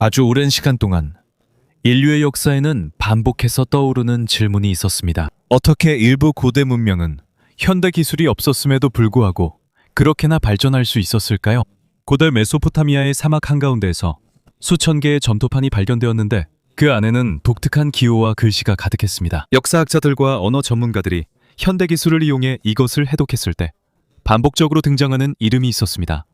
아주 오랜 시간 동안 인류의 역사에는 반복해서 떠오르는 질문이 있었습니다. 어떻게 일부 고대 문명은 현대 기술이 없었음에도 불구하고 그렇게나 발전할 수 있었을까요? 고대 메소포타미아의 사막 한가운데에서 수천 개의 점토판이 발견되었는데 그 안에는 독특한 기호와 글씨가 가득했습니다. 역사학자들과 언어 전문가들이 현대 기술을 이용해 이것을 해독했을 때 반복적으로 등장하는 이름이 있었습니다.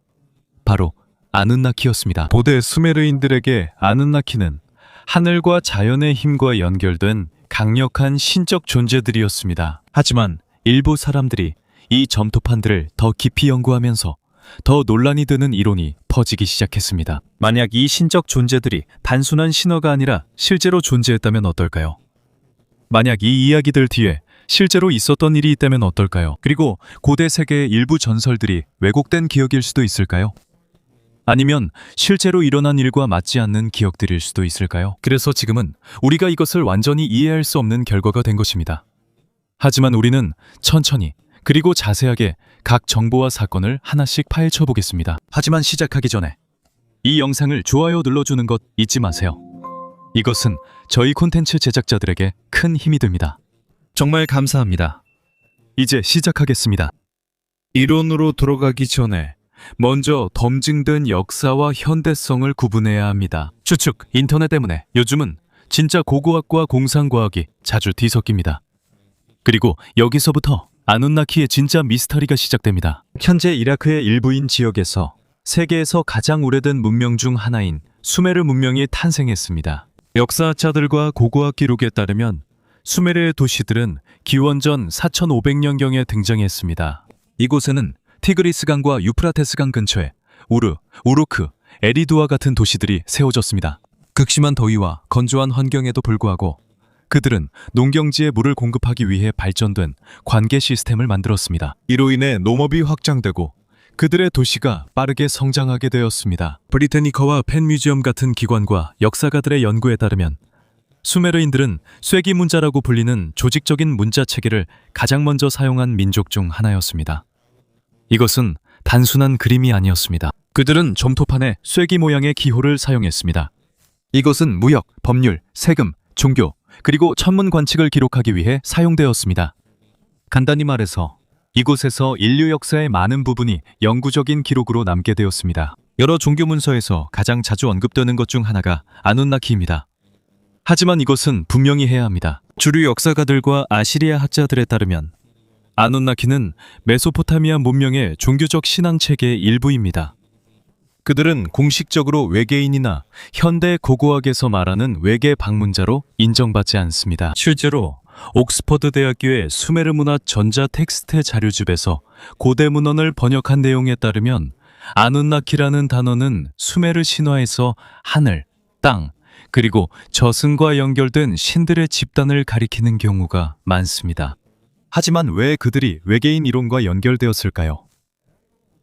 바로 아눈나키였습니다. 고대 수메르인들에게 아눈나키는 하늘과 자연의 힘과 연결된 강력한 신적 존재들이었습니다. 하지만 일부 사람들이 이 점토판들을 더 깊이 연구하면서 더 논란이 드는 이론이 퍼지기 시작했습니다. 만약 이 신적 존재들이 단순한 신화가 아니라 실제로 존재했다면 어떨까요? 만약 이 이야기들 뒤에 실제로 있었던 일이 있다면 어떨까요? 그리고 고대 세계의 일부 전설들이 왜곡된 기억일 수도 있을까요? 아니면 실제로 일어난 일과 맞지 않는 기억들일 수도 있을까요? 그래서 지금은 우리가 이것을 완전히 이해할 수 없는 결과가 된 것입니다. 하지만 우리는 천천히 그리고 자세하게 각 정보와 사건을 하나씩 파헤쳐 보겠습니다. 하지만 시작하기 전에 이 영상을 좋아요 눌러주는 것 잊지 마세요. 이것은 저희 콘텐츠 제작자들에게 큰 힘이 됩니다. 정말 감사합니다. 이제 시작하겠습니다. 이론으로 들어가기 전에 먼저 검증된 역사와 현대성을 구분해야 합니다. 추측, 인터넷 때문에 요즘은 진짜 고고학과 공상과학이 자주 뒤섞입니다. 그리고 여기서부터 아눈나키의 진짜 미스터리가 시작됩니다. 현재 이라크의 일부인 지역에서 세계에서 가장 오래된 문명 중 하나인 수메르 문명이 탄생했습니다. 역사학자들과 고고학 기록에 따르면 수메르의 도시들은 기원전 4500년경에 등장했습니다. 이곳에는 티그리스강과 유프라테스강 근처에 우르, 우루크, 에리두와 같은 도시들이 세워졌습니다. 극심한 더위와 건조한 환경에도 불구하고 그들은 농경지에 물을 공급하기 위해 발전된 관계 시스템을 만들었습니다. 이로 인해 농업이 확장되고 그들의 도시가 빠르게 성장하게 되었습니다. 브리테니커와 펜뮤지엄 같은 기관과 역사가들의 연구에 따르면 수메르인들은 쇠기 문자라고 불리는 조직적인 문자 체계를 가장 먼저 사용한 민족 중 하나였습니다. 이것은 단순한 그림이 아니었습니다. 그들은 점토판에 쇠기 모양의 기호를 사용했습니다. 이것은 무역, 법률, 세금, 종교, 그리고 천문 관측을 기록하기 위해 사용되었습니다. 간단히 말해서 이곳에서 인류 역사의 많은 부분이 영구적인 기록으로 남게 되었습니다. 여러 종교 문서에서 가장 자주 언급되는 것 중 하나가 아눈나키입니다. 하지만 이것은 분명히 해야 합니다. 주류 역사가들과 아시리아 학자들에 따르면 아눈나키는 메소포타미아 문명의 종교적 신앙 체계의 일부입니다. 그들은 공식적으로 외계인이나 현대 고고학에서 말하는 외계 방문자로 인정받지 않습니다. 실제로 옥스퍼드 대학교의 수메르 문화 전자 텍스트 자료집에서 고대 문헌을 번역한 내용에 따르면 아눈나키라는 단어는 수메르 신화에서 하늘, 땅, 그리고 저승과 연결된 신들의 집단을 가리키는 경우가 많습니다. 하지만 왜 그들이 외계인 이론과 연결되었을까요?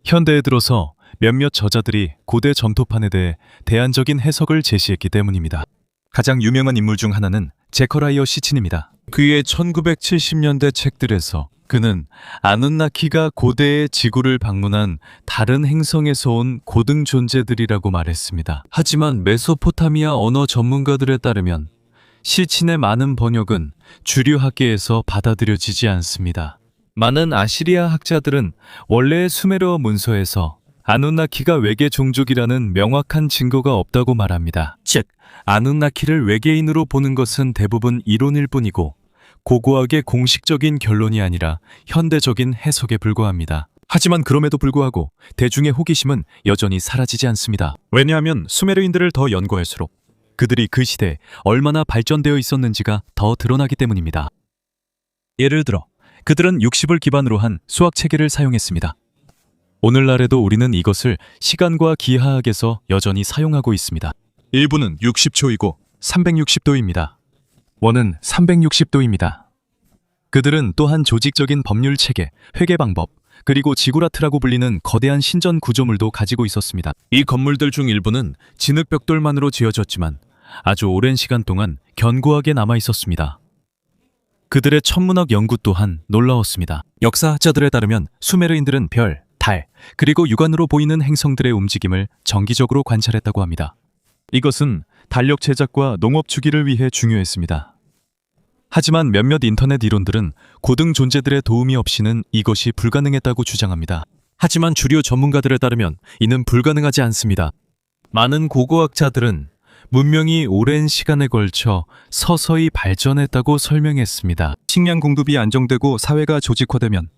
현대에 들어서 몇몇 저자들이 고대 점토판에 대해 대안적인 해석을 제시했기 때문입니다. 가장 유명한 인물 중 하나는 제커라이어 시친입니다. 그의 1970년대 책들에서 그는 아눈나키가 고대의 지구를 방문한 다른 행성에서 온 고등 존재들이라고 말했습니다. 하지만 메소포타미아 언어 전문가들에 따르면 시친의 많은 번역은 주류 학계에서 받아들여지지 않습니다. 많은 아시리아 학자들은 원래의 수메르어 문서에서 아눈나키가 외계 종족이라는 명확한 증거가 없다고 말합니다. 즉, 아눈나키를 외계인으로 보는 것은 대부분 이론일 뿐이고 고고학의 공식적인 결론이 아니라 현대적인 해석에 불과합니다. 하지만 그럼에도 불구하고 대중의 호기심은 여전히 사라지지 않습니다. 왜냐하면 수메르인들을 더 연구할수록 그들이 그 시대에 얼마나 발전되어 있었는지가 더 드러나기 때문입니다. 예를 들어 그들은 60을 기반으로 한 수학 체계를 사용했습니다. 오늘날에도 우리는 이것을 시간과 기하학에서 여전히 사용하고 있습니다. 1분은 60초이고 360도입니다. 원은 360도입니다. 그들은 또한 조직적인 법률 체계, 회계 방법, 그리고 지구라트라고 불리는 거대한 신전 구조물도 가지고 있었습니다. 이 건물들 중 일부는 진흙 벽돌만으로 지어졌지만 아주 오랜 시간 동안 견고하게 남아 있었습니다. 그들의 천문학 연구 또한 놀라웠습니다. 역사학자들에 따르면 수메르인들은 별, 달, 그리고 육안으로 보이는 행성들의 움직임을 정기적으로 관찰했다고 합니다. 이것은 달력 제작과 농업 주기를 위해 중요했습니다. 하지만 몇몇 인터넷 이론들은 고등 존재들의 도움이 없이는 이것이 불가능했다고 주장합니다. 하지만 주류 전문가들에 따르면 이는 불가능하지 않습니다. 많은 고고학자들은 문명이 오랜 시간에 걸쳐 서서히 발전했다고 설명했습니다. 식량 공급이 안정되고 사회가 조직화되면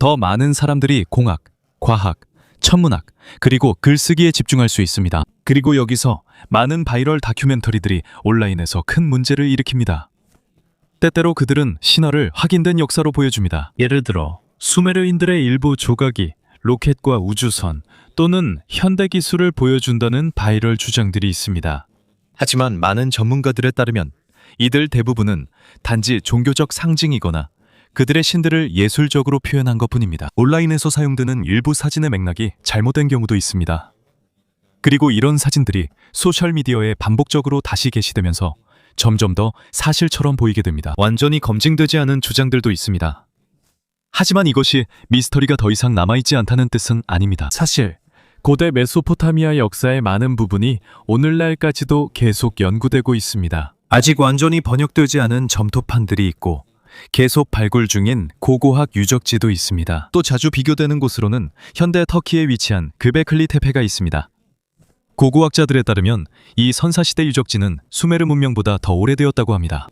더 많은 사람들이 공학, 과학, 천문학, 그리고 글쓰기에 집중할 수 있습니다. 그리고 여기서 많은 바이럴 다큐멘터리들이 온라인에서 큰 문제를 일으킵니다. 때때로 그들은 신화를 확인된 역사로 보여줍니다. 예를 들어 수메르인들의 일부 조각이 로켓과 우주선 또는 현대 기술을 보여준다는 바이럴 주장들이 있습니다. 하지만 많은 전문가들에 따르면 이들 대부분은 단지 종교적 상징이거나 그들의 신들을 예술적으로 표현한 것뿐입니다. 온라인에서 사용되는 일부 사진의 맥락이 잘못된 경우도 있습니다. 그리고 이런 사진들이 소셜미디어에 반복적으로 다시 게시되면서 점점 더 사실처럼 보이게 됩니다. 완전히 검증되지 않은 주장들도 있습니다. 하지만 이것이 미스터리가 더 이상 남아있지 않다는 뜻은 아닙니다. 사실 고대 메소포타미아 역사의 많은 부분이 오늘날까지도 계속 연구되고 있습니다. 아직 완전히 번역되지 않은 점토판들이 있고 계속 발굴 중인 고고학 유적지도 있습니다. 또 자주 비교되는 곳으로는 현대 터키에 위치한 göbekli tepe가 있습니다. 고고학자들에 따르면 이 선사시대 유적지는 수메르 문명보다 더 오래되었다고 합니다.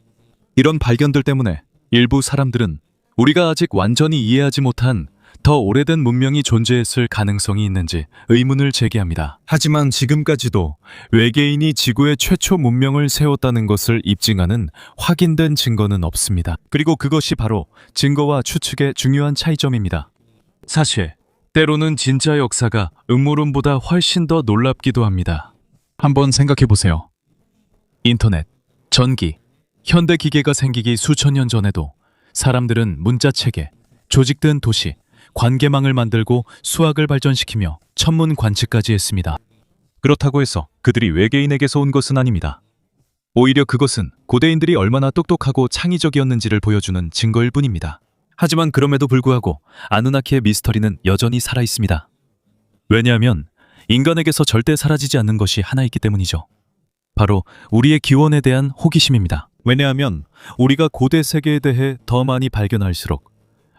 이런 발견들 때문에 일부 사람들은 우리가 아직 완전히 이해하지 못한 더 오래된 문명이 존재했을 가능성이 있는지 의문을 제기합니다. 하지만 지금까지도 외계인이 지구의 최초 문명을 세웠다는 것을 입증하는 확인된 증거는 없습니다. 그리고 그것이 바로 증거와 추측의 중요한 차이점입니다. 사실 때로는 진짜 역사가 음모론보다 훨씬 더 놀랍기도 합니다. 한번 생각해 보세요. 인터넷, 전기, 현대 기계가 생기기 수천 년 전에도 사람들은 문자체계, 조직된 도시, 관계망을 만들고 수학을 발전시키며 천문 관측까지 했습니다. 그렇다고 해서 그들이 외계인에게서 온 것은 아닙니다. 오히려 그것은 고대인들이 얼마나 똑똑하고 창의적이었는지를 보여주는 증거일 뿐입니다. 하지만 그럼에도 불구하고 아누나키의 미스터리는 여전히 살아있습니다. 왜냐하면 인간에게서 절대 사라지지 않는 것이 하나 있기 때문이죠. 바로 우리의 기원에 대한 호기심입니다. 왜냐하면 우리가 고대 세계에 대해 더 많이 발견할수록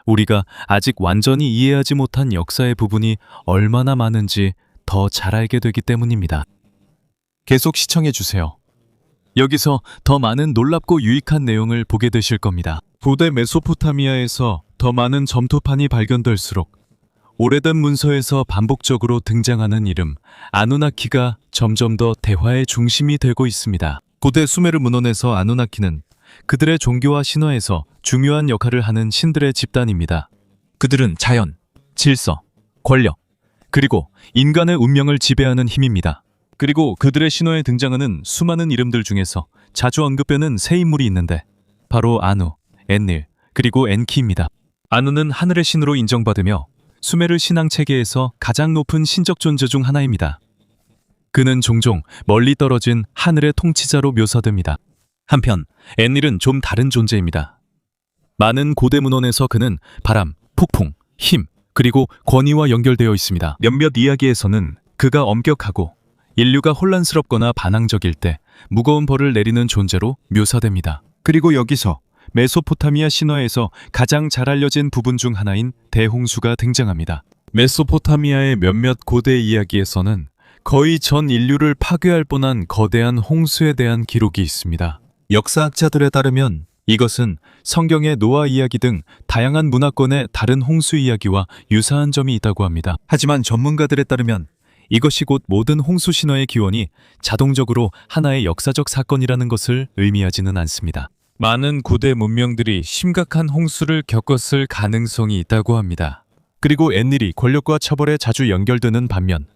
우리가 아직 완전히 이해하지 못한 역사의 부분이 얼마나 많은지 더 잘 알게 되기 때문입니다. 계속 시청해주세요. 여기서 더 많은 놀랍고 유익한 내용을 보게 되실 겁니다. 고대 메소포타미아에서 더 많은 점토판이 발견될수록 오래된 문서에서 반복적으로 등장하는 이름 아누나키가 점점 더 대화의 중심이 되고 있습니다. 고대 수메르 문헌에서 아누나키는 그들의 종교와 신화에서 중요한 역할을 하는 신들의 집단입니다. 그들은 자연, 질서, 권력, 그리고 인간의 운명을 지배하는 힘입니다. 그리고 그들의 신화에 등장하는 수많은 이름들 중에서 자주 언급되는 세 인물이 있는데 바로 아누, 엔닐, 그리고 엔키입니다. 아누는 하늘의 신으로 인정받으며 수메르 신앙 체계에서 가장 높은 신적 존재 중 하나입니다. 그는 종종 멀리 떨어진 하늘의 통치자로 묘사됩니다. 한편 엔닐은 좀 다른 존재입니다. 많은 고대 문헌에서 그는 바람, 폭풍, 힘, 그리고 권위와 연결되어 있습니다. 몇몇 이야기에서는 그가 엄격하고 인류가 혼란스럽거나 반항적일 때 무거운 벌을 내리는 존재로 묘사됩니다. 그리고 여기서 메소포타미아 신화에서 가장 잘 알려진 부분 중 하나인 대홍수가 등장합니다. 메소포타미아의 몇몇 고대 이야기에서는 거의 전 인류를 파괴할 뻔한 거대한 홍수에 대한 기록이 있습니다. 역사학자들에 따르면 이것은 성경의 노아 이야기 등 다양한 문화권의 다른 홍수 이야기와 유사한 점이 있다고 합니다. 하지만 전문가들에 따르면 이것이 곧 모든 홍수 신화의 기원이 자동적으로 하나의 역사적 사건이라는 것을 의미하지는 않습니다. 많은 고대 문명들이 심각한 홍수를 겪었을 가능성이 있다고 합니다. 그리고 엔닐이 권력과 처벌에 자주 연결되는 반면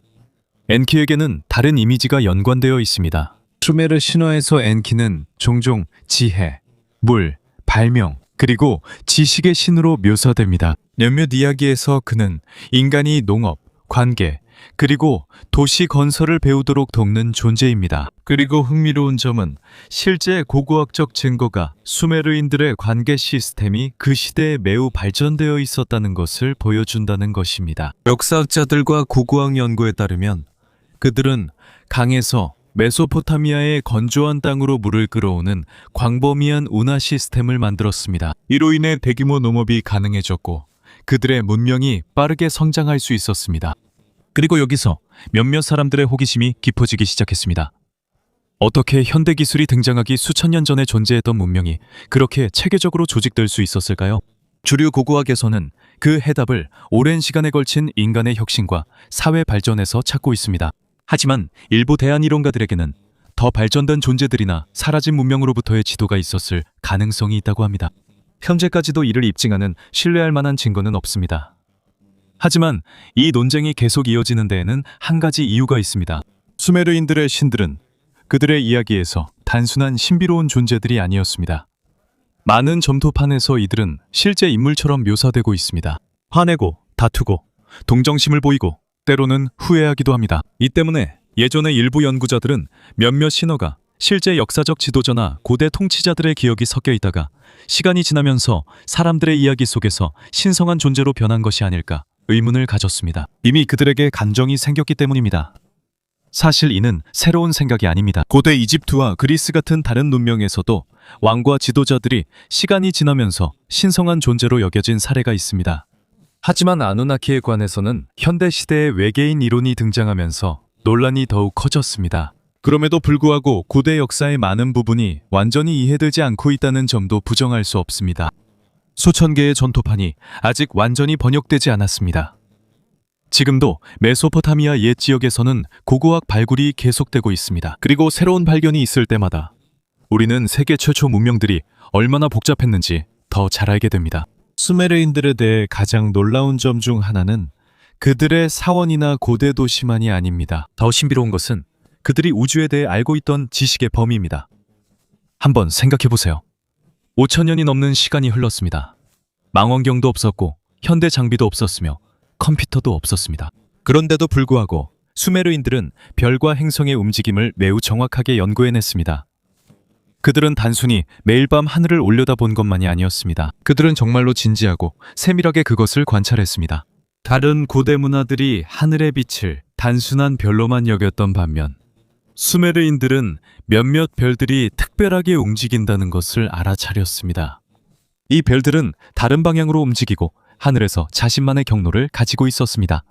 엔키에게는 다른 이미지가 연관되어 있습니다. 수메르 신화에서 엔키는 종종 지혜, 물, 발명, 그리고 지식의 신으로 묘사됩니다. 몇몇 이야기에서 그는 인간이 농업, 관계, 그리고 도시 건설을 배우도록 돕는 존재입니다. 그리고 흥미로운 점은 실제 고고학적 증거가 수메르인들의 관계 시스템이 그 시대에 매우 발전되어 있었다는 것을 보여준다는 것입니다. 역사학자들과 고고학 연구에 따르면 그들은 강에서 메소포타미아의 건조한 땅으로 물을 끌어오는 광범위한 운하 시스템을 만들었습니다. 이로 인해 대규모 농업이 가능해졌고 그들의 문명이 빠르게 성장할 수 있었습니다. 그리고 여기서 몇몇 사람들의 호기심이 깊어지기 시작했습니다. 어떻게 현대 기술이 등장하기 수천 년 전에 존재했던 문명이 그렇게 체계적으로 조직될 수 있었을까요? 주류 고고학에서는 그 해답을 오랜 시간에 걸친 인간의 혁신과 사회 발전에서 찾고 있습니다. 하지만 일부 대안이론가들에게는 더 발전된 존재들이나 사라진 문명으로부터의 지도가 있었을 가능성이 있다고 합니다. 현재까지도 이를 입증하는 신뢰할 만한 증거는 없습니다. 하지만 이 논쟁이 계속 이어지는 데에는 한 가지 이유가 있습니다. 수메르인들의 신들은 그들의 이야기에서 단순한 신비로운 존재들이 아니었습니다. 많은 점토판에서 이들은 실제 인물처럼 묘사되고 있습니다. 화내고 다투고 동정심을 보이고 때로는 후회하기도 합니다. 이 때문에 예전의 일부 연구자들은 몇몇 신화가 실제 역사적 지도자나 고대 통치자들의 기억이 섞여 있다가 시간이 지나면서 사람들의 이야기 속에서 신성한 존재로 변한 것이 아닐까 의문을 가졌습니다. 이미 그들에게 감정이 생겼기 때문입니다. 사실 이는 새로운 생각이 아닙니다. 고대 이집트와 그리스 같은 다른 문명에서도 왕과 지도자들이 시간이 지나면서 신성한 존재로 여겨진 사례가 있습니다. 하지만 아누나키에 관해서는 현대 시대의 외계인 이론이 등장하면서 논란이 더욱 커졌습니다. 그럼에도 불구하고 고대 역사의 많은 부분이 완전히 이해되지 않고 있다는 점도 부정할 수 없습니다. 수천 개의 전토판이 아직 완전히 번역되지 않았습니다. 지금도 메소포타미아 옛 지역에서는 고고학 발굴이 계속되고 있습니다. 그리고 새로운 발견이 있을 때마다 우리는 세계 최초 문명들이 얼마나 복잡했는지 더 잘 알게 됩니다. 수메르인들에 대해 가장 놀라운 점 중 하나는 그들의 사원이나 고대 도시만이 아닙니다. 더 신비로운 것은 그들이 우주에 대해 알고 있던 지식의 범위입니다. 한번 생각해보세요. 5,000년이 넘는 시간이 흘렀습니다. 망원경도 없었고 현대 장비도 없었으며 컴퓨터도 없었습니다. 그런데도 불구하고 수메르인들은 별과 행성의 움직임을 매우 정확하게 연구해냈습니다. 그들은 단순히 매일 밤 하늘을 올려다본 것만이 아니었습니다. 그들은 정말로 진지하고 세밀하게 그것을 관찰했습니다. 다른 고대 문화들이 하늘의 빛을 단순한 별로만 여겼던 반면 수메르인들은 몇몇 별들이 특별하게 움직인다는 것을 알아차렸습니다. 이 별들은 다른 방향으로 움직이고 하늘에서 자신만의 경로를 가지고 있었습니다.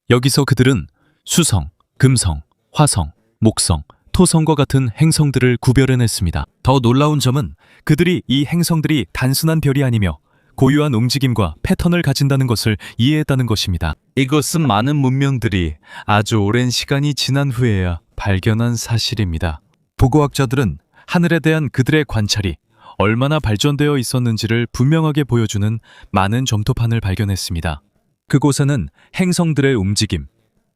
여기서 그들은 수성, 금성, 화성, 목성, 토성과 같은 행성들을 구별해냈습니다. 더 놀라운 점은 그들이 이 행성들이 단순한 별이 아니며 고유한 움직임과 패턴을 가진다는 것을 이해했다는 것입니다. 이것은 많은 문명들이 아주 오랜 시간이 지난 후에야 발견한 사실입니다. 보고학자들은 하늘에 대한 그들의 관찰이 얼마나 발전되어 있었는지를 분명하게 보여주는 많은 점토판을 발견했습니다. 그곳에는 행성들의 움직임,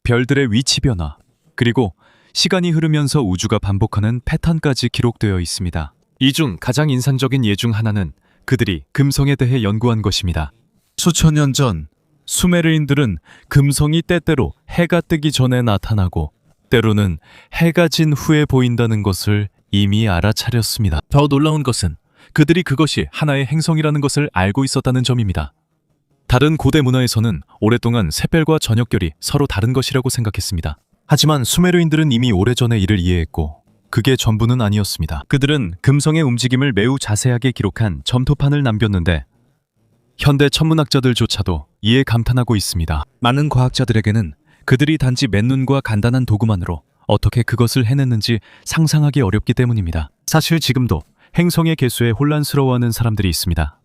별들의 위치 변화, 그리고 시간이 흐르면서 우주가 반복하는 패턴까지 기록되어 있습니다. 이 중 가장 인상적인 예 중 하나는 그들이 금성에 대해 연구한 것입니다. 수천 년 전 수메르인들은 금성이 때때로 해가 뜨기 전에 나타나고 때로는 해가 진 후에 보인다는 것을 이미 알아차렸습니다. 더 놀라운 것은 그들이 그것이 하나의 행성이라는 것을 알고 있었다는 점입니다. 다른 고대 문화에서는 오랫동안 샛별과 저녁별이 서로 다른 것이라고 생각했습니다. 하지만 수메르인들은 이미 오래전에 이를 이해했고 그게 전부는 아니었습니다. 그들은 금성의 움직임을 매우 자세하게 기록한 점토판을 남겼는데 현대 천문학자들조차도 이에 감탄하고 있습니다. 많은 과학자들에게는 그들이 단지 맨눈과 간단한 도구만으로 어떻게 그것을 해냈는지 상상하기 어렵기 때문입니다. 사실 지금도 행성의 개수에 혼란스러워하는 사람들이 있습니다.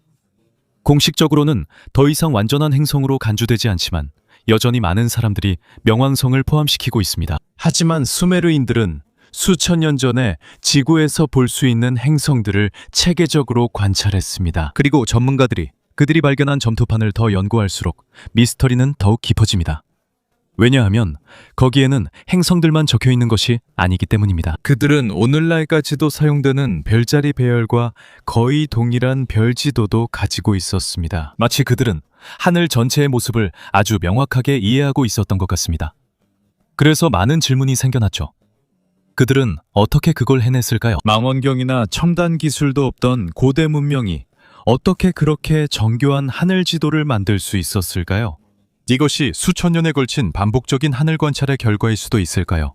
공식적으로는 더 이상 완전한 행성으로 간주되지 않지만 여전히 많은 사람들이 명왕성을 포함시키고 있습니다. 하지만 수메르인들은 수천 년 전에 지구에서 볼 수 있는 행성들을 체계적으로 관찰했습니다. 그리고 전문가들이 그들이 발견한 점토판을 더 연구할수록 미스터리는 더욱 깊어집니다. 왜냐하면 거기에는 행성들만 적혀 있는 것이 아니기 때문입니다. 그들은 오늘날까지도 사용되는 별자리 배열과 거의 동일한 별지도도 가지고 있었습니다. 마치 그들은 하늘 전체의 모습을 아주 명확하게 이해하고 있었던 것 같습니다. 그래서 많은 질문이 생겨났죠. 그들은 어떻게 그걸 해냈을까요? 망원경이나 첨단 기술도 없던 고대 문명이 어떻게 그렇게 정교한 하늘 지도를 만들 수 있었을까요? 이것이 수천 년에 걸친 반복적인 하늘 관찰의 결과일 수도 있을까요?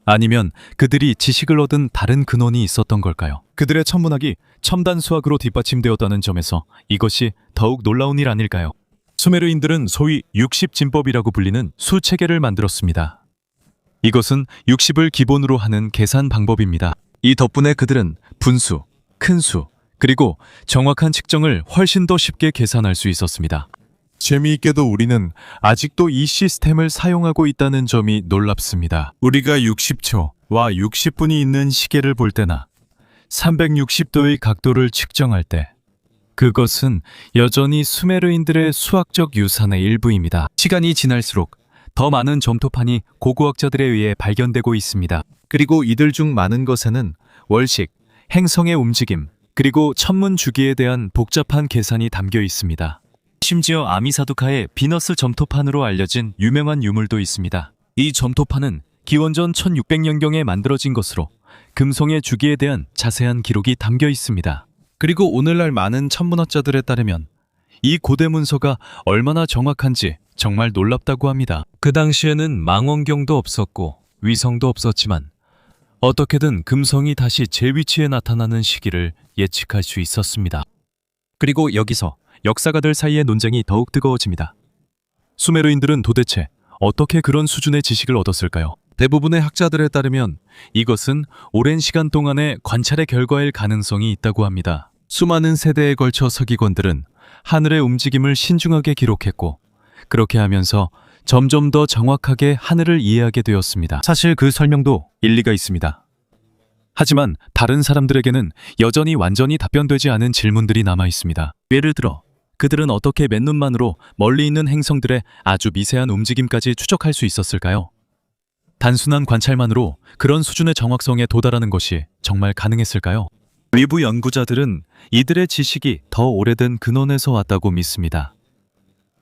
아니면 그들이 지식을 얻은 다른 근원이 있었던 걸까요? 그들의 천문학이 첨단 수학으로 뒷받침되었다는 점에서 이것이 더욱 놀라운 일 아닐까요? 수메르인들은 소위 60진법이라고 불리는 수체계를 만들었습니다. 이것은 60을 기본으로 하는 계산 방법입니다. 이 덕분에 그들은 분수, 큰 수, 그리고 정확한 측정을 훨씬 더 쉽게 계산할 수 있었습니다. 재미있게도 우리는 아직도 이 시스템을 사용하고 있다는 점이 놀랍습니다. 우리가 60초와 60분이 있는 시계를 볼 때나 360도의 각도를 측정할 때 그것은 여전히 수메르인들의 수학적 유산의 일부입니다. 시간이 지날수록 더 많은 점토판이 고고학자들에 의해 발견되고 있습니다. 그리고 이들 중 많은 것에는 월식, 행성의 움직임, 그리고 천문 주기에 대한 복잡한 계산이 담겨 있습니다. 심지어 아미사두카의 비너스 점토판으로 알려진 유명한 유물도 있습니다. 이 점토판은 기원전 1600년경에 만들어진 것으로 금성의 주기에 대한 자세한 기록이 담겨 있습니다. 그리고 오늘날 많은 천문학자들에 따르면 이 고대 문서가 얼마나 정확한지 정말 놀랍다고 합니다. 그 당시에는 망원경도 없었고 위성도 없었지만 어떻게든 금성이 다시 제 위치에 나타나는 시기를 예측할 수 있었습니다. 그리고 여기서 역사가들 사이의 논쟁이 더욱 뜨거워집니다. 수메르인들은 도대체 어떻게 그런 수준의 지식을 얻었을까요? 대부분의 학자들에 따르면 이것은 오랜 시간 동안의 관찰의 결과일 가능성이 있다고 합니다. 수많은 세대에 걸쳐 서기관들은 하늘의 움직임을 신중하게 기록했고 그렇게 하면서 점점 더 정확하게 하늘을 이해하게 되었습니다. 사실 그 설명도 일리가 있습니다. 하지만 다른 사람들에게는 여전히 완전히 답변되지 않은 질문들이 남아 있습니다. 예를 들어 그들은 어떻게 맨눈만으로 멀리 있는 행성들의 아주 미세한 움직임까지 추적할 수 있었을까요? 단순한 관찰만으로 그런 수준의 정확성에 도달하는 것이 정말 가능했을까요? 일부 연구자들은 이들의 지식이 더 오래된 근원에서 왔다고 믿습니다.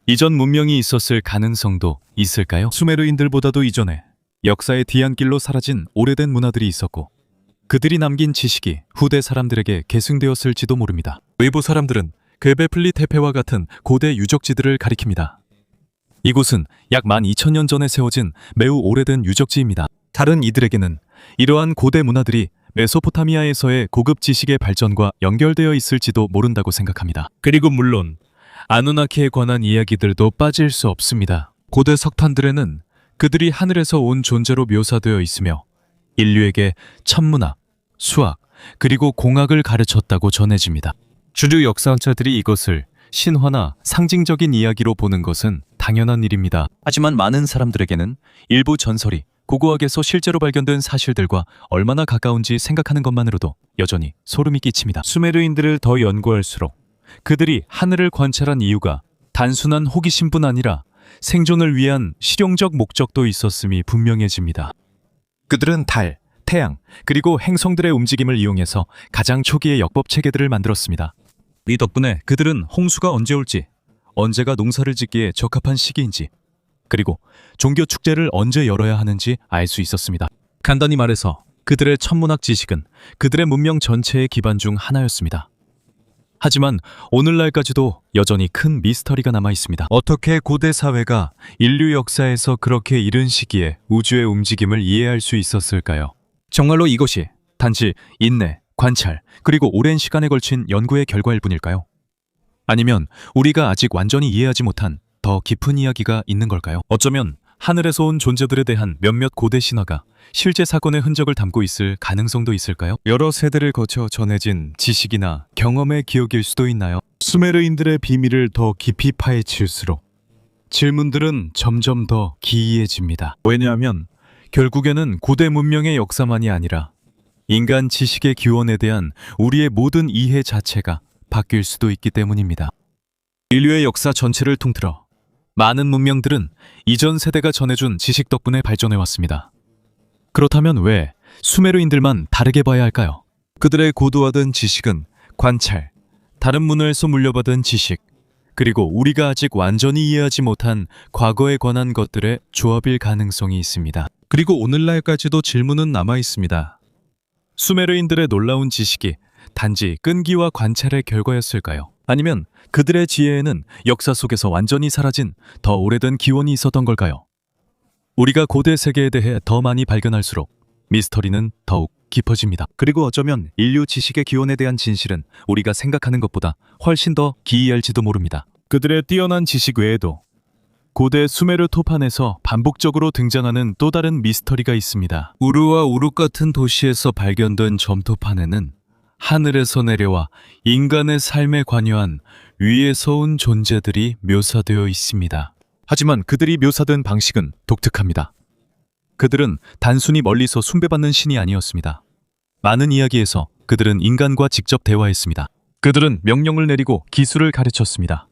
이전 문명이 있었을 가능성도 있을까요? 수메르인들보다도 이전에 역사의 뒤안길로 사라진 오래된 문화들이 있었고 그들이 남긴 지식이 후대 사람들에게 계승되었을지도 모릅니다. 외부 사람들은 그베플리 테페와 같은 고대 유적지들을 가리킵니다. 이곳은 약 12,000년 전에 세워진 매우 오래된 유적지입니다. 다른 이들에게는 이러한 고대 문화들이 메소포타미아에서의 고급 지식의 발전과 연결되어 있을지도 모른다고 생각합니다. 그리고 물론 아누나키에 관한 이야기들도 빠질 수 없습니다. 고대 석탄들에는 그들이 하늘에서 온 존재로 묘사되어 있으며 인류에게 천문학, 수학, 그리고 공학을 가르쳤다고 전해집니다. 주류 역사학자들이 이것을 신화나 상징적인 이야기로 보는 것은 당연한 일입니다. 하지만 많은 사람들에게는 일부 전설이 고고학에서 실제로 발견된 사실들과 얼마나 가까운지 생각하는 것만으로도 여전히 소름이 끼칩니다. 수메르인들을 더 연구할수록 그들이 하늘을 관찰한 이유가 단순한 호기심뿐 아니라 생존을 위한 실용적 목적도 있었음이 분명해집니다. 그들은 달, 태양, 그리고 행성들의 움직임을 이용해서 가장 초기의 역법 체계들을 만들었습니다. 이 덕분에 그들은 홍수가 언제 올지, 언제가 농사를 짓기에 적합한 시기인지, 그리고 종교 축제를 언제 열어야 하는지 알 수 있었습니다. 간단히 말해서 그들의 천문학 지식은 그들의 문명 전체의 기반 중 하나였습니다. 하지만 오늘날까지도 여전히 큰 미스터리가 남아 있습니다. 어떻게 고대 사회가 인류 역사에서 그렇게 이른 시기에 우주의 움직임을 이해할 수 있었을까요? 정말로 이것이 단지 인내, 관찰, 그리고 오랜 시간에 걸친 연구의 결과일 뿐일까요? 아니면 우리가 아직 완전히 이해하지 못한 더 깊은 이야기가 있는 걸까요? 어쩌면 하늘에서 온 존재들에 대한 몇몇 고대 신화가 실제 사건의 흔적을 담고 있을 가능성도 있을까요? 여러 세대를 거쳐 전해진 지식이나 경험의 기억일 수도 있나요? 수메르인들의 비밀을 더 깊이 파헤칠수록 질문들은 점점 더 기이해집니다. 왜냐하면 결국에는 고대 문명의 역사만이 아니라 인간 지식의 기원에 대한 우리의 모든 이해 자체가 바뀔 수도 있기 때문입니다. 인류의 역사 전체를 통틀어 많은 문명들은 이전 세대가 전해준 지식 덕분에 발전해왔습니다. 그렇다면 왜 수메르인들만 다르게 봐야 할까요? 그들의 고도화된 지식은 관찰, 다른 문화에서 물려받은 지식, 그리고 우리가 아직 완전히 이해하지 못한 과거에 관한 것들의 조합일 가능성이 있습니다. 그리고 오늘날까지도 질문은 남아 있습니다. 수메르인들의 놀라운 지식이 단지 끈기와 관찰의 결과였을까요? 아니면 그들의 지혜에는 역사 속에서 완전히 사라진 더 오래된 기원이 있었던 걸까요? 우리가 고대 세계에 대해 더 많이 발견할수록 미스터리는 더욱 깊어집니다. 그리고 어쩌면 인류 지식의 기원에 대한 진실은 우리가 생각하는 것보다 훨씬 더 기이할지도 모릅니다. 그들의 뛰어난 지식 외에도 고대 수메르 토판에서 반복적으로 등장하는 또 다른 미스터리가 있습니다. 우르와 우룩 같은 도시에서 발견된 점토판에는 하늘에서 내려와 인간의 삶에 관여한 위에서 온 존재들이 묘사되어 있습니다. 하지만 그들이 묘사된 방식은 독특합니다. 그들은 단순히 멀리서 숭배받는 신이 아니었습니다. 많은 이야기에서 그들은 인간과 직접 대화했습니다. 그들은 명령을 내리고 기술을 가르쳤습니다.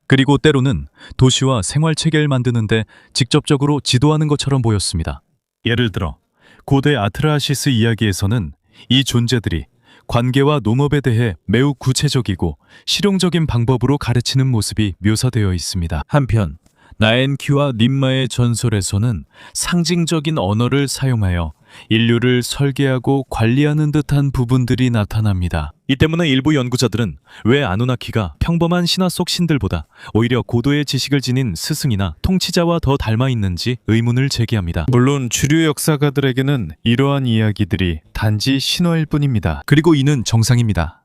그리고 때로는 도시와 생활체계를 만드는데 직접적으로 지도하는 것처럼 보였습니다. 예를 들어 고대 아트라시스 이야기에서는 이 존재들이 관계와 농업에 대해 매우 구체적이고 실용적인 방법으로 가르치는 모습이 묘사되어 있습니다. 한편 나엔키와 림마의 전설에서는 상징적인 언어를 사용하여 인류를 설계하고 관리하는 듯한 부분들이 나타납니다. 이 때문에 일부 연구자들은 왜 아누나키가 평범한 신화 속 신들보다 오히려 고도의 지식을 지닌 스승이나 통치자와 더 닮아 있는지 의문을 제기합니다. 물론 주류 역사가들에게는 이러한 이야기들이 단지 신화일 뿐입니다. 그리고 이는 정상입니다.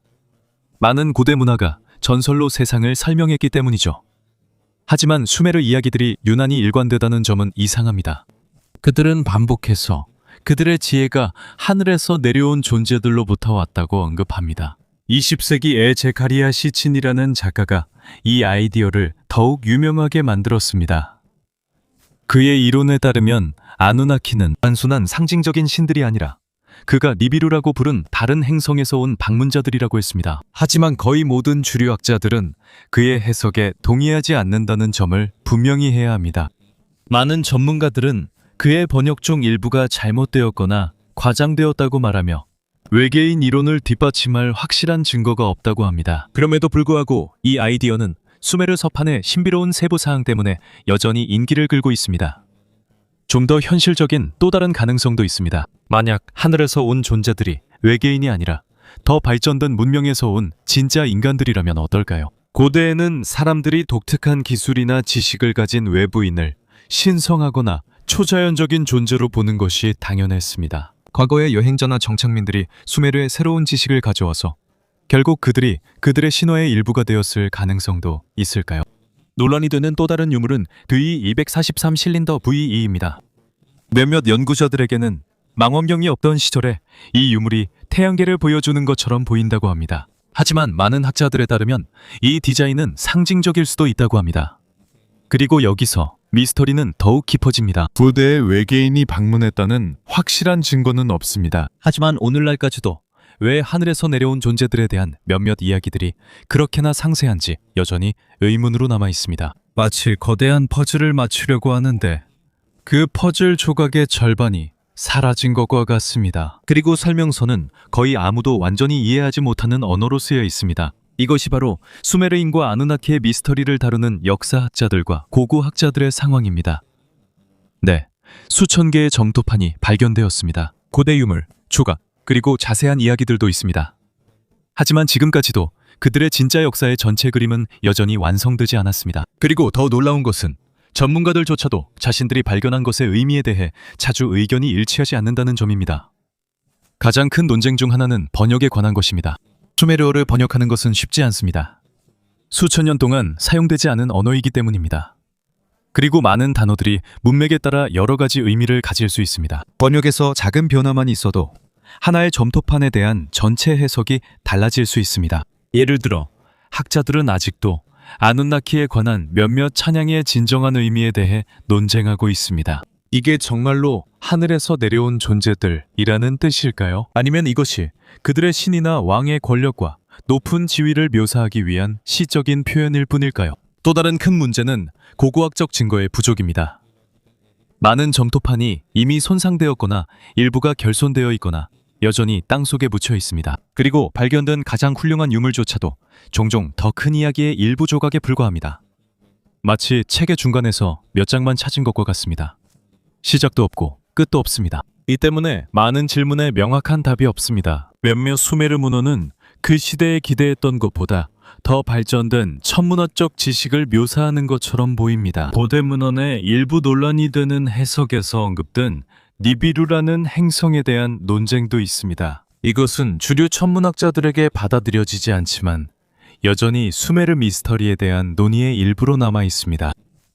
많은 고대 문화가 전설로 세상을 설명했기 때문이죠. 하지만 수메르 이야기들이 유난히 일관되다는 점은 이상합니다. 그들은 반복해서 그들의 지혜가 하늘에서 내려온 존재들로부터 왔다고 언급합니다. 20세기 제카리아 시친이라는 작가가 이 아이디어를 더욱 유명하게 만들었습니다. 그의 이론에 따르면 아누나키는 단순한 상징적인 신들이 아니라 그가 니비루라고 부른 다른 행성에서 온 방문자들이라고 했습니다. 하지만 거의 모든 주류학자들은 그의 해석에 동의하지 않는다는 점을 분명히 해야 합니다. 많은 전문가들은 그의 번역 중 일부가 잘못되었거나 과장되었다고 말하며 외계인 이론을 뒷받침할 확실한 증거가 없다고 합니다. 그럼에도 불구하고 이 아이디어는 수메르 서판의 신비로운 세부 사항 때문에 여전히 인기를 끌고 있습니다. 좀 더 현실적인 또 다른 가능성도 있습니다. 만약 하늘에서 온 존재들이 외계인이 아니라 더 발전된 문명에서 온 진짜 인간들이라면 어떨까요? 고대에는 사람들이 독특한 기술이나 지식을 가진 외부인을 신성하거나 초자연적인 존재로 보는 것이 당연했습니다. 과거의 여행자나 정착민들이 수메르의 새로운 지식을 가져와서 결국 그들이 그들의 신화의 일부가 되었을 가능성도 있을까요? 논란이 되는 또 다른 유물은 DE-243 실린더 VE입니다. 몇몇 연구자들에게는 망원경이 없던 시절에 이 유물이 태양계를 보여주는 것처럼 보인다고 합니다. 하지만 많은 학자들에 따르면 이 디자인은 상징적일 수도 있다고 합니다. 그리고 여기서 미스터리는 더욱 깊어집니다. 고대에 외계인이 방문했다는 확실한 증거는 없습니다. 하지만 오늘날까지도 왜 하늘에서 내려온 존재들에 대한 몇몇 이야기들이 그렇게나 상세한지 여전히 의문으로 남아 있습니다. 마치 거대한 퍼즐을 맞추려고 하는데 그 퍼즐 조각의 절반이 사라진 것과 같습니다. 그리고 설명서는 거의 아무도 완전히 이해하지 못하는 언어로 쓰여 있습니다. 이것이 바로 수메르인과 아누나키의 미스터리를 다루는 역사학자들과 고고학자들의 상황입니다. 네, 수천 개의 점토판이 발견되었습니다. 고대 유물, 조각, 그리고 자세한 이야기들도 있습니다. 하지만 지금까지도 그들의 진짜 역사의 전체 그림은 여전히 완성되지 않았습니다. 그리고 더 놀라운 것은 전문가들조차도 자신들이 발견한 것의 의미에 대해 자주 의견이 일치하지 않는다는 점입니다. 가장 큰 논쟁 중 하나는 번역에 관한 것입니다. 수메르어를 번역하는 것은 쉽지 않습니다. 수천 년 동안 사용되지 않은 언어이기 때문입니다. 그리고 많은 단어들이 문맥에 따라 여러 가지 의미를 가질 수 있습니다. 번역에서 작은 변화만 있어도 하나의 점토판에 대한 전체 해석이 달라질 수 있습니다. 예를 들어 학자들은 아직도 아누나키에 관한 몇몇 찬양의 진정한 의미에 대해 논쟁하고 있습니다. 이게 정말로 하늘에서 내려온 존재들이라는 뜻일까요? 아니면 이것이 그들의 신이나 왕의 권력과 높은 지위를 묘사하기 위한 시적인 표현일 뿐일까요? 또 다른 큰 문제는 고고학적 증거의 부족입니다. 많은 점토판이 이미 손상되었거나 일부가 결손되어 있거나 여전히 땅속에 묻혀 있습니다. 그리고 발견된 가장 훌륭한 유물조차도 종종 더 큰 이야기의 일부 조각에 불과합니다. 마치 책의 중간에서 몇 장만 찾은 것과 같습니다. 시작도 없고 끝도 없습니다. 이 때문에 많은 질문에 명확한 답이 없습니다. 몇몇 수메르 문헌은 그 시대에 기대했던 것보다 더 발전된 천문학적 지식을 묘사하는 것처럼 보입니다. 고대 문헌의 일부 논란이 되는 해석에서 언급된 니비루라는 행성에 대한 논쟁도 있습니다. 이것은 주류 천문학자들에게 받아들여지지 않지만 여전히 수메르 미스터리에 대한 논의의 일부로 남아 있습니다.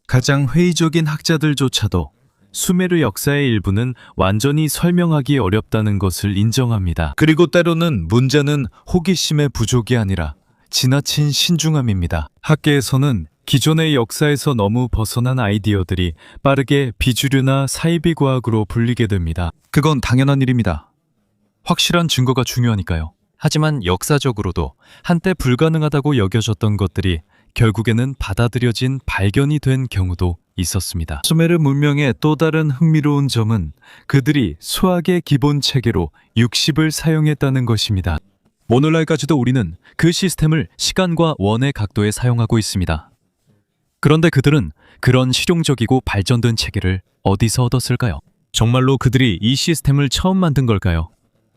가장 회의적인 학자들조차도 수메르 역사의 일부는 완전히 설명하기 어렵다는 것을 인정합니다. 그리고 때로는 문제는 호기심의 부족이 아니라 지나친 신중함입니다. 학계에서는 기존의 역사에서 너무 벗어난 아이디어들이 빠르게 비주류나 사이비 과학으로 불리게 됩니다. 그건 당연한 일입니다. 확실한 증거가 중요하니까요. 하지만 역사적으로도 한때 불가능하다고 여겨졌던 것들이 결국에는 받아들여진 발견이 된 경우도 있었습니다. 수메르 문명의 또 다른 흥미로운 점은 그들이 수학의 기본 체계로 60을 사용했다는 것입니다. 오늘날까지도 우리는 그 시스템을 시간과 원의 각도에 사용하고 있습니다. 그런데 그들은 그런 실용적이고 발전된 체계를 어디서 얻었을까요? 정말로 그들이 이 시스템을 처음 만든 걸까요?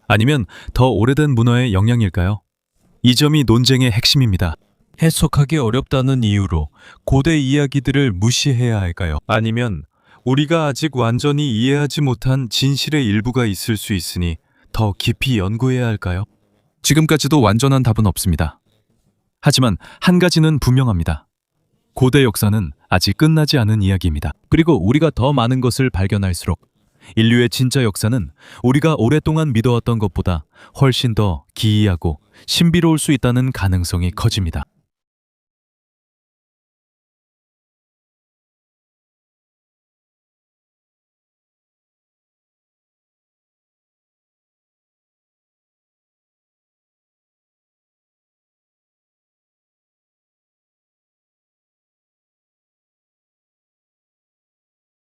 아니면 더 오래된 문화의 영향일까요? 이 점이 논쟁의 핵심입니다. 해석하기 어렵다는 이유로 고대 이야기들을 무시해야 할까요? 아니면 우리가 아직 완전히 이해하지 못한 진실의 일부가 있을 수 있으니 더 깊이 연구해야 할까요? 지금까지도 완전한 답은 없습니다. 하지만 한 가지는 분명합니다. 고대 역사는 아직 끝나지 않은 이야기입니다. 그리고 우리가 더 많은 것을 발견할수록 인류의 진짜 역사는 우리가 오랫동안 믿어왔던 것보다 훨씬 더 기이하고 신비로울 수 있다는 가능성이 커집니다.